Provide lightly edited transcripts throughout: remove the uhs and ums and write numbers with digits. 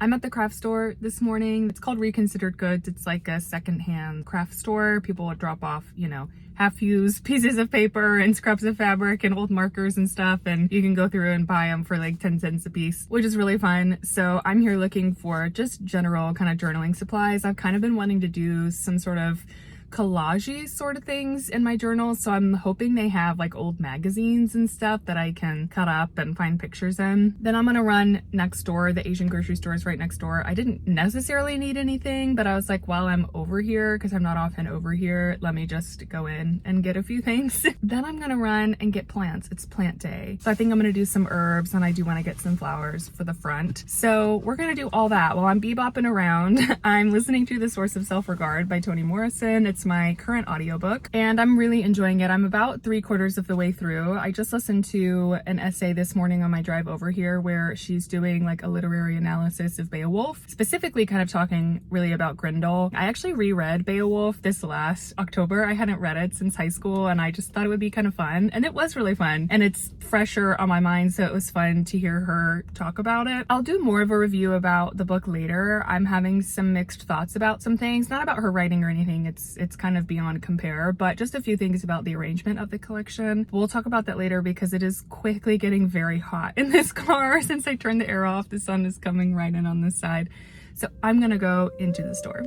I'm at the craft store this morning. It's called Reconsidered Goods. It's like a secondhand craft store. People would drop off, you know, half-used pieces of paper and scraps of fabric and old markers and stuff, and you can go through and buy them for like 10 cents a piece, which is really fun. So I'm here looking for just general kind of journaling supplies. I've kind of been wanting to do some sort of collage-y sort of things in my journal, so I'm hoping they have like old magazines and stuff that I can cut up and find pictures in. Then I'm gonna run next door. The Asian grocery store is right next door. I didn't necessarily need anything, but I was like, while I'm over here, because I'm not often over here, let me just go in and get a few things. Then I'm gonna run and get plants. It's plant day, so I think I'm gonna do some herbs, and I do want to get some flowers for the front. So we're gonna do all that while I'm bebopping around. I'm listening to The Source of Self-Regard by Toni Morrison. It's my current audiobook and I'm really enjoying it. I'm about 3/4 of the way through. I just listened to an essay this morning on my drive over here where she's doing like a literary analysis of Beowulf, specifically kind of talking really about Grendel. I actually reread Beowulf this last October. I hadn't read it since high school and I just thought it would be kind of fun, and it was really fun, and it's fresher on my mind, so it was fun to hear her talk about it. I'll do more of a review about the book later. I'm having some mixed thoughts about some things, not about her writing or anything. It's kind of beyond compare, but just a few things about the arrangement of the collection. We'll talk about that later because it is quickly getting very hot in this car. Since I turned the air off, the sun is coming right in on this side. So I'm gonna go into the store.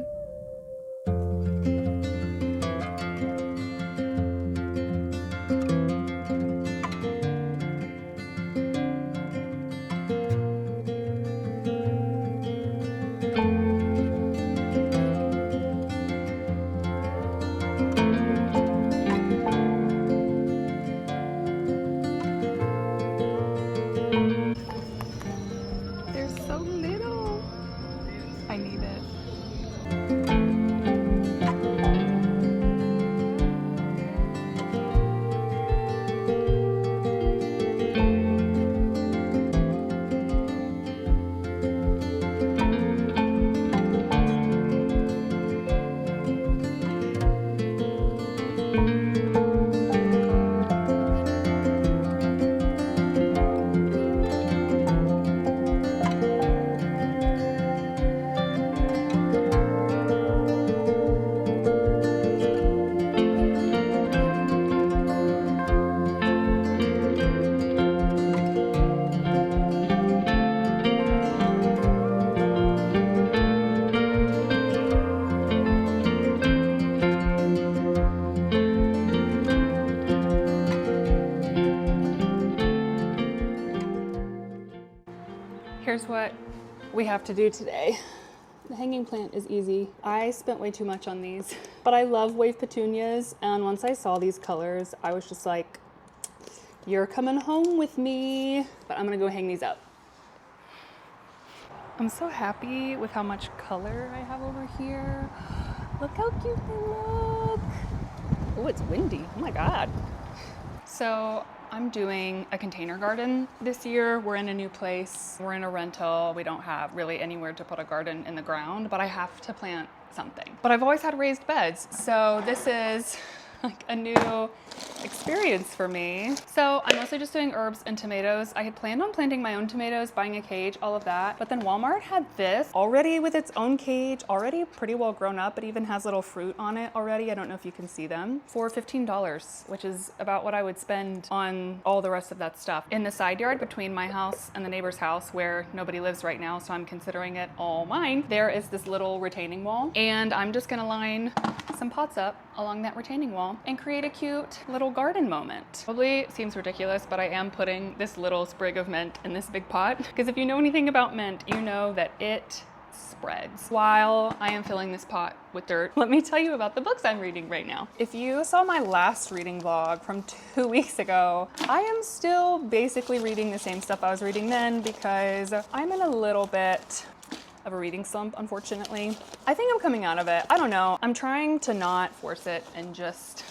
Here's what we have to do today. The hanging plant is easy. I spent way too much on these, but I love wave petunias, and once I saw these colors, I was just like, you're coming home with me. But I'm gonna go hang these up. I'm so happy with how much color I have over here. Look how cute they look. Oh, it's windy, oh my God. So I'm doing a container garden this year. We're in a new place. We're in a rental. We don't have really anywhere to put a garden in the ground, but I have to plant something. But I've always had raised beds, so this is like a new experience for me. So I'm mostly just doing herbs and tomatoes. I had planned on planting my own tomatoes, buying a cage, all of that, but then Walmart had this already with its own cage, already pretty well grown up. It even has little fruit on it already. I don't know if you can see them, for $15, which is about what I would spend on all the rest of that stuff. In the side yard between my house and the neighbor's house, where nobody lives right now, so I'm considering it all mine, there is this little retaining wall, and I'm just gonna line some pots up along that retaining wall and create a cute little garden moment. Probably seems ridiculous, but I am putting this little sprig of mint in this big pot, because if you know anything about mint, you know that it spreads. While I am filling this pot with dirt, let me tell you about the books I'm reading right now. If you saw my last reading vlog from 2 weeks ago, I am still basically reading the same stuff I was reading then, because I'm in a little bit of a reading slump, unfortunately. I think I'm coming out of it. I don't know. I'm trying to not force it and just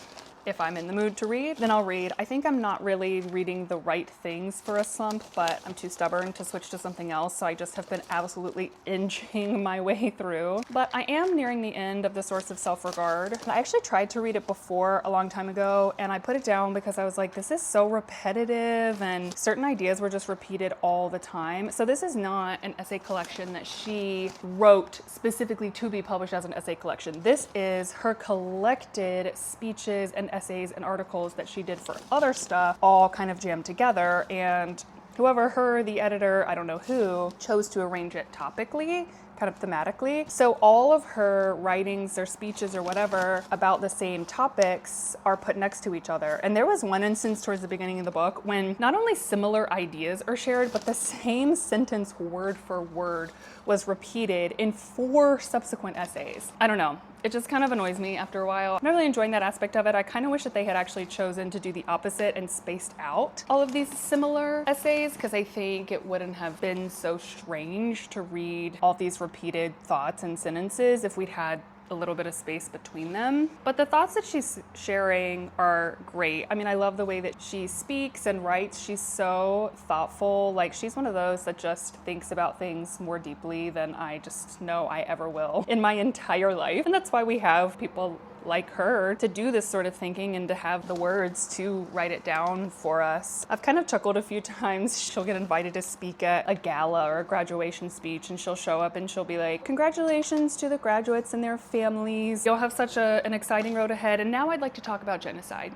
If I'm in the mood to read, then I'll read. I think I'm not really reading the right things for a slump, but I'm too stubborn to switch to something else, so I just have been absolutely inching my way through. But I am nearing the end of The Source of Self-Regard. I actually tried to read it before a long time ago, and I put it down because I was like, this is so repetitive, and certain ideas were just repeated all the time. So this is not an essay collection that she wrote specifically to be published as an essay collection. This is her collected speeches and essays and articles that she did for other stuff, all kind of jammed together, and whoever, the editor, I don't know who, chose to arrange it topically, kind of thematically. So all of her writings or speeches or whatever about the same topics are put next to each other. And there was one instance towards the beginning of the book when not only similar ideas are shared, but the same sentence word for word was repeated in 4 subsequent essays. I don't know. It just kind of annoys me after a while. I'm not really enjoying that aspect of it. I kind of wish that they had actually chosen to do the opposite and spaced out all of these similar essays, because I think it wouldn't have been so strange to read all these repeated thoughts and sentences if we'd had a little bit of space between them. But the thoughts that she's sharing are great. I mean, I love the way that she speaks and writes. She's so thoughtful. Like, she's one of those that just thinks about things more deeply than I just know I ever will in my entire life. And that's why we have people like her to do this sort of thinking and to have the words to write it down for us. I've kind of chuckled a few times. She'll get invited to speak at a gala or a graduation speech, and she'll show up and she'll be like, congratulations to the graduates and their families. You'll have such an exciting road ahead, and now I'd like to talk about genocide.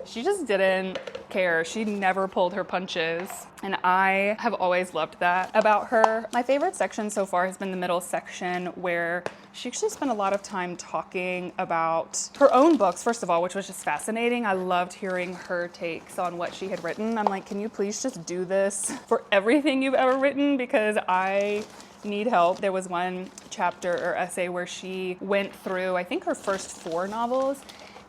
She just didn't care. She never pulled her punches, and I have always loved that about her. My favorite section so far has been the middle section, where she actually spent a lot of time talking about her own books, first of all, which was just fascinating. I loved hearing her takes on what she had written. I'm like, can you please just do this for everything you've ever written? Because I need help. There was one chapter or essay where she went through, I think, her first 4 novels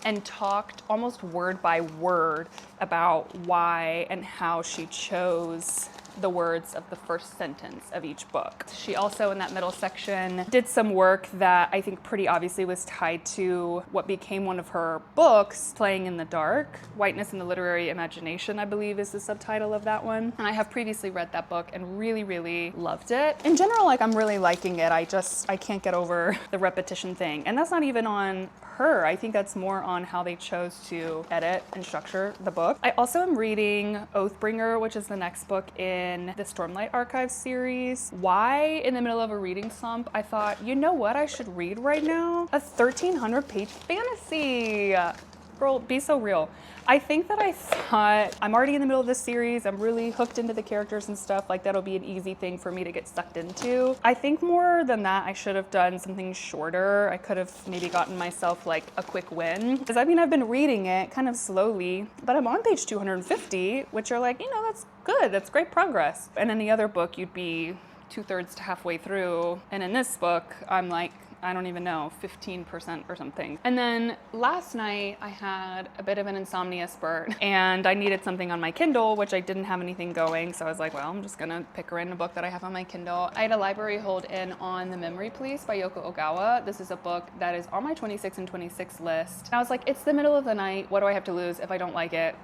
and talked almost word by word about why and how she chose the words of the first sentence of each book. She also, in that middle section, did some work that I think pretty obviously was tied to what became one of her books, Playing in the Dark. Whiteness in the Literary Imagination, I believe, is the subtitle of that one. And I have previously read that book and really, really loved it. In general, like, I'm really liking it. I can't get over the repetition thing. And that's not even on her. I think that's more on how they chose to edit and structure the book. I also am reading Oathbringer, which is the next book in the Stormlight Archives series. Why, in the middle of a reading slump, I thought, you know what I should read right now? A 1,300-page fantasy. Girl, be so real. I think that I thought, I'm already in the middle of this series, I'm really hooked into the characters and stuff, like that'll be an easy thing for me to get sucked into. I think more than that, I should have done something shorter. I could have maybe gotten myself like a quick win. Because I mean, I've been reading it kind of slowly, but I'm on page 250, which are like, you know, that's good, that's great progress. And in the other book, you'd be 2/3 to halfway through. And in this book, I'm like, I don't even know, 15% or something. And then last night I had a bit of an insomnia spurt and I needed something on my Kindle, which I didn't have anything going. So I was like, well, I'm just gonna pick a random book that I have on my Kindle. I had a library hold in on The Memory Police by Yōko Ogawa. This is a book that is on my 26 and 26 list. And I was like, it's the middle of the night. What do I have to lose? If I don't like it,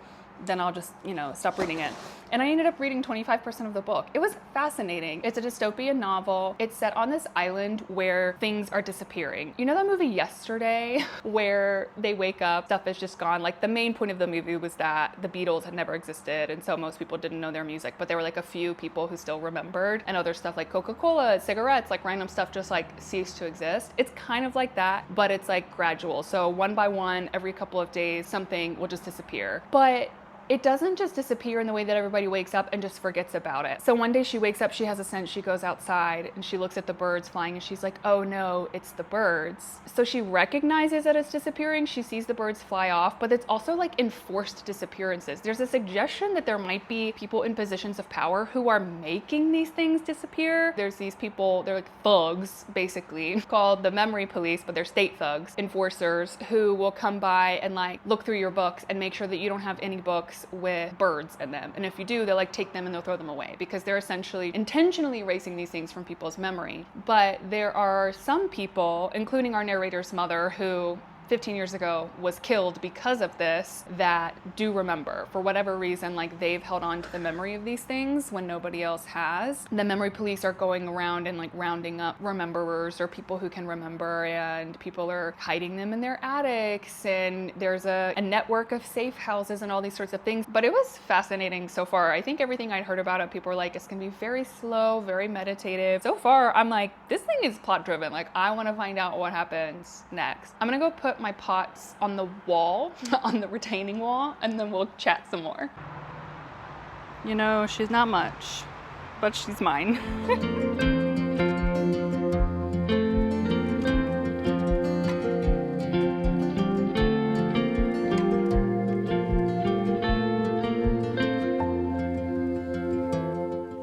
then I'll just, you know, stop reading it. And I ended up reading 25% of the book. It was fascinating. It's a dystopian novel. It's set on this island where things are disappearing. You know that movie Yesterday, where they wake up, stuff is just gone? Like, the main point of the movie was that the Beatles had never existed, and so most people didn't know their music, but there were like a few people who still remembered, and other stuff like Coca-Cola, cigarettes, like random stuff just like ceased to exist. It's kind of like that, but it's like gradual. So one by one, every couple of days, something will just disappear. But it doesn't just disappear in the way that everybody wakes up and just forgets about it. So one day she wakes up, she has a sense, she goes outside and she looks at the birds flying and she's like, oh no, it's the birds. So she recognizes that it's disappearing, she sees the birds fly off, but it's also like enforced disappearances. There's a suggestion that there might be people in positions of power who are making these things disappear. There's these people, they're like thugs, basically, called the Memory Police, but they're state thugs, enforcers, who will come by and like look through your books and make sure that you don't have any books with birds in them. And if you do, they'll like take them and they'll throw them away because they're essentially intentionally erasing these things from people's memory. But there are some people, including our narrator's mother, who 15 years ago was killed because of this that do remember. For whatever reason, like they've held on to the memory of these things when nobody else has. The memory police are going around and like rounding up rememberers or people who can remember, and people are hiding them in their attics, and there's a network of safe houses and all these sorts of things. But it was fascinating so far. I think everything I'd heard about it, people were like, it's gonna be very slow, very meditative. So far, I'm like, this thing is plot driven. Like, I wanna find out what happens next. I'm gonna go put my pots on the wall, on the retaining wall, and then we'll chat some more. You know, she's not much, but she's mine.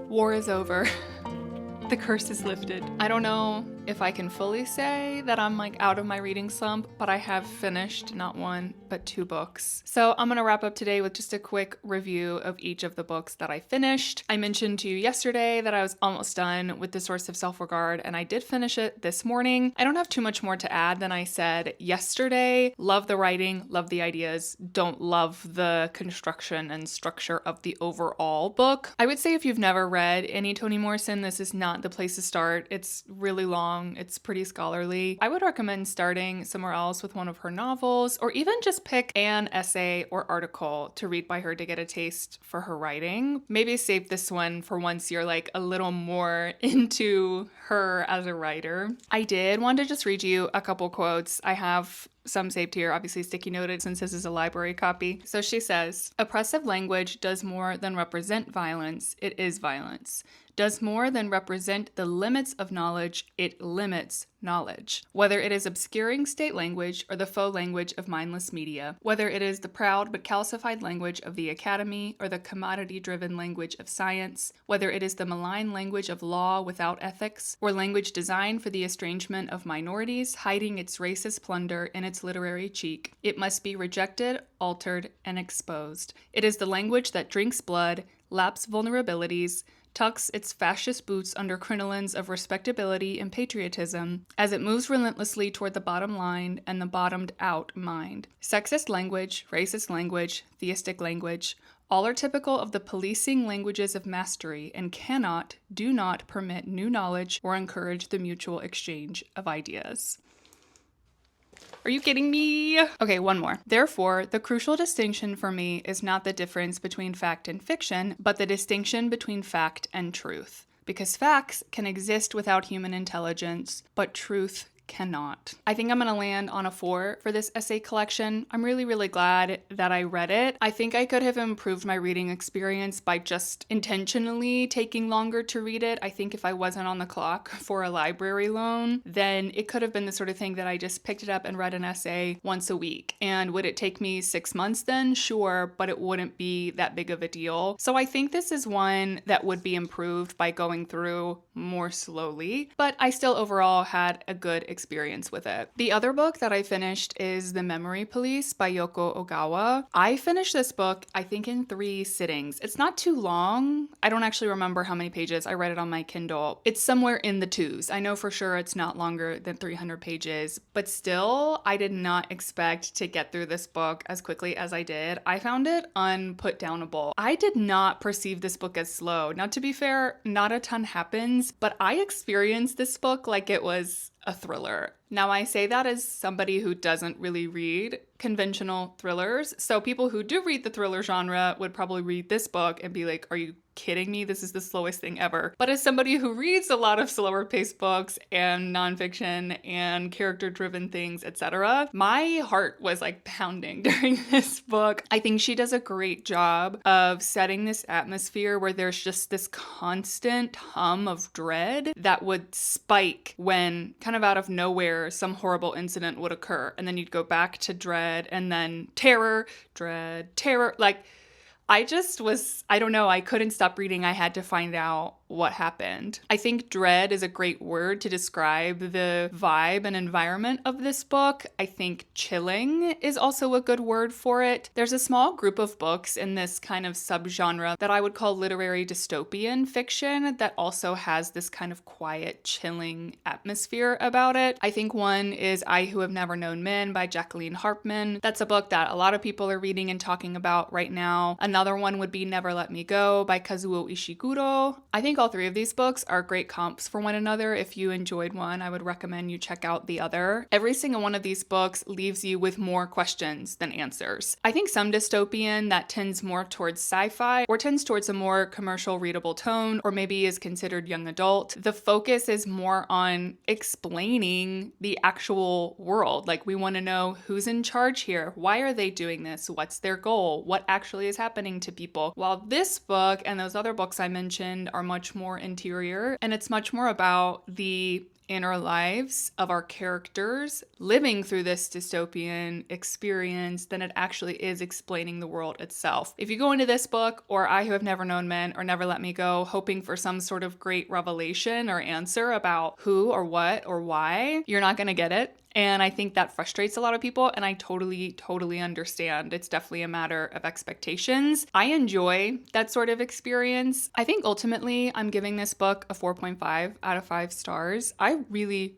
War is over. The curse is lifted. I don't know if I can fully say that I'm like out of my reading slump, but I have finished not one, but 2 books. So I'm gonna wrap up today with just a quick review of each of the books that I finished. I mentioned to you yesterday that I was almost done with The Source of Self-Regard, and I did finish it this morning. I don't have too much more to add than I said yesterday. Love the writing, love the ideas, don't love the construction and structure of the overall book. I would say if you've never read any Toni Morrison, this is not the place to start. It's really long. It's pretty scholarly. I would recommend starting somewhere else with one of her novels, or even just pick an essay or article to read by her to get a taste for her writing. Maybe save this one for once you're like a little more into her as a writer. I did want to just read you a couple quotes. I have some saved here, obviously sticky noted since this is a library copy. So she says, "Oppressive language does more than represent violence, it is violence. Does more than represent the limits of knowledge, it limits knowledge. Whether it is obscuring state language or the faux language of mindless media, whether it is the proud but calcified language of the academy or the commodity-driven language of science, whether it is the malign language of law without ethics, or language designed for the estrangement of minorities, hiding its racist plunder in its literary cheek, it must be rejected, altered, and exposed. It is the language that drinks blood, laps vulnerabilities, tucks its fascist boots under crinolines of respectability and patriotism as it moves relentlessly toward the bottom line and the bottomed-out mind. Sexist language, racist language, theistic language, all are typical of the policing languages of mastery and do not permit new knowledge or encourage the mutual exchange of ideas." Are you kidding me? Okay, one more. Therefore, the crucial distinction for me is not the difference between fact and fiction, but the distinction between fact and truth. Because facts can exist without human intelligence, but truth cannot. I think I'm gonna land on a 4 for this essay collection. I'm really, really glad that I read it. I think I could have improved my reading experience by just intentionally taking longer to read it. I think if I wasn't on the clock for a library loan, then it could have been the sort of thing that I just picked it up and read an essay once a week. And would it take me 6 months then? Sure, but it wouldn't be that big of a deal. So I think this is one that would be improved by going through more slowly, but I still overall had a good experience with it. The other book that I finished is The Memory Police by Yōko Ogawa. I finished this book, I think, in 3 sittings. It's not too long. I don't actually remember how many pages. I read it on my Kindle. It's somewhere in the 2s. I know for sure it's not longer than 300 pages, but still, I did not expect to get through this book as quickly as I did. I found it unputdownable. I did not perceive this book as slow. Now, to be fair, not a ton happens, but I experienced this book like it was a thriller. Now, I say that as somebody who doesn't really read conventional thrillers. So people who do read the thriller genre would probably read this book and be like, are you kidding me? This is the slowest thing ever. But as somebody who reads a lot of slower paced books and nonfiction and character driven things, etc., my heart was like pounding during this book. I think she does a great job of setting this atmosphere where there's just this constant hum of dread that would spike when kind of out of nowhere some horrible incident would occur. And then you'd go back to dread and then terror, dread, terror. Like, I don't know, I couldn't stop reading. I had to find out what happened. I think dread is a great word to describe the vibe and environment of this book. I think chilling is also a good word for it. There's a small group of books in this kind of subgenre that I would call literary dystopian fiction that also has this kind of quiet, chilling atmosphere about it. I think one is I Who Have Never Known Men by Jacqueline Harpman. That's a book that a lot of people are reading and talking about right now. Another one would be Never Let Me Go by Kazuo Ishiguro. I think all three of these books are great comps for one another. If you enjoyed one, I would recommend you check out the other. Every single one of these books leaves you with more questions than answers. I think some dystopian that tends more towards sci-fi or tends towards a more commercial readable tone, or maybe is considered young adult. The focus is more on explaining the actual world. Like, we want to know who's in charge here. Why are they doing this? What's their goal? What actually is happening to people? While this book and those other books I mentioned are much more interior, and it's much more about the inner lives of our characters living through this dystopian experience than it actually is explaining the world itself. If you go into this book, or I Who Have Never Known Men, or Never Let Me Go, hoping for some sort of great revelation or answer about who or what or why, you're not going to get it. And I think that frustrates a lot of people, and I totally understand. It's definitely a matter of expectations. I enjoy that sort of experience. I think ultimately I'm giving this book a 4.5 out of 5 stars. I really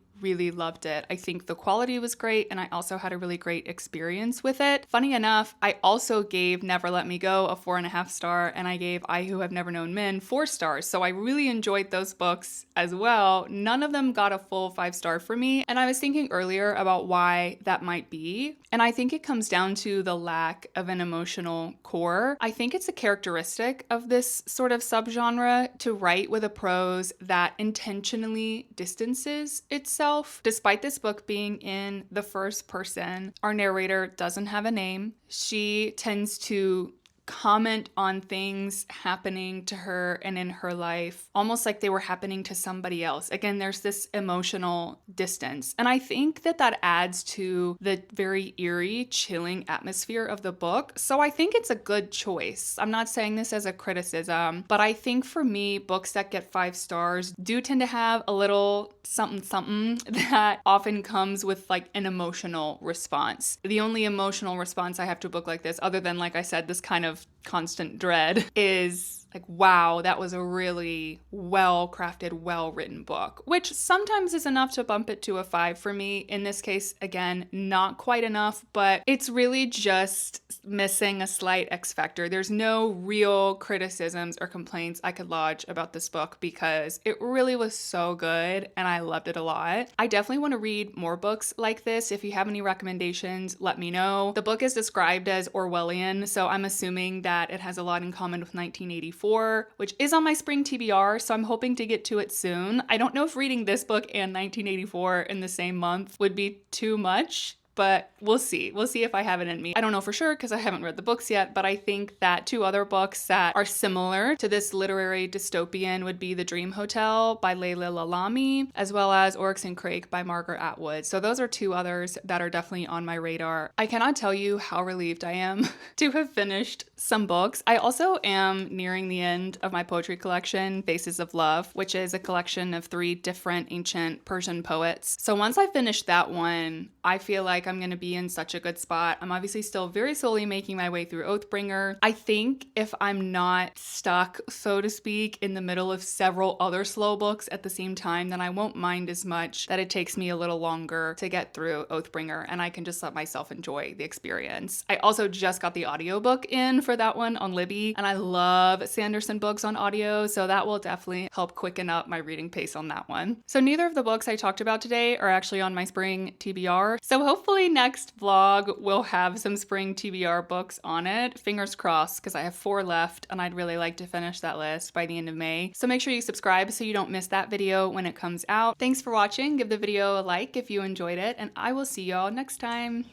loved it. I think the quality was great, and I also had a really great experience with it. Funny enough, I also gave Never Let Me Go a 4.5 star, and I gave I Who Have Never Known Men 4 stars. So I really enjoyed those books as well. None of them got a full 5 star for me, and I was thinking earlier about why that might be. And I think it comes down to the lack of an emotional core. I think it's a characteristic of this sort of subgenre to write with a prose that intentionally distances itself. Despite this book being in the first person, our narrator doesn't have a name. She tends to comment on things happening to her and in her life, almost like they were happening to somebody else. Again, there's this emotional distance. And I think that that adds to the very eerie, chilling atmosphere of the book. So I think it's a good choice. I'm not saying this as a criticism, but I think for me, books that get 5 stars do tend to have a little something that often comes with like an emotional response. The only emotional response I have to a book like this, other than, like I said, this kind of constant dread, is like, wow, that was a really well-crafted, well-written book, which sometimes is enough to bump it to a 5 for me. In this case, again, not quite enough, but it's really just missing a slight X factor. There's no real criticisms or complaints I could lodge about this book because it really was so good and I loved it a lot. I definitely want to read more books like this. If you have any recommendations, let me know. The book is described as Orwellian, so I'm assuming that it has a lot in common with 1984. Which is on my spring TBR, so I'm hoping to get to it soon. I don't know if reading this book and 1984 in the same month would be too much, but we'll see. We'll see if I have it in me. I don't know for sure because I haven't read the books yet, but I think that 2 other books that are similar to this literary dystopian would be The Dream Hotel by Layla Lalami, as well as Oryx and Crake by Margaret Atwood. So those are 2 others that are definitely on my radar. I cannot tell you how relieved I am to have finished some books. I also am nearing the end of my poetry collection, Faces of Love, which is a collection of 3 different ancient Persian poets. So once I finish that one, I feel like I'm going to be in such a good spot. I'm obviously still very slowly making my way through Oathbringer. I think if I'm not stuck, so to speak, in the middle of several other slow books at the same time, then I won't mind as much that it takes me a little longer to get through Oathbringer and I can just let myself enjoy the experience. I also just got the audiobook in for that one on Libby, and I love Sanderson books on audio, so that will definitely help quicken up my reading pace on that one. So neither of the books I talked about today are actually on my spring TBR, so hopefully next vlog will have some spring TBR books on it. Fingers crossed, because I have 4 left and I'd really like to finish that list by the end of May. So make sure you subscribe so you don't miss that video when it comes out. Thanks for watching. Give the video a like if you enjoyed it, and I will see y'all next time.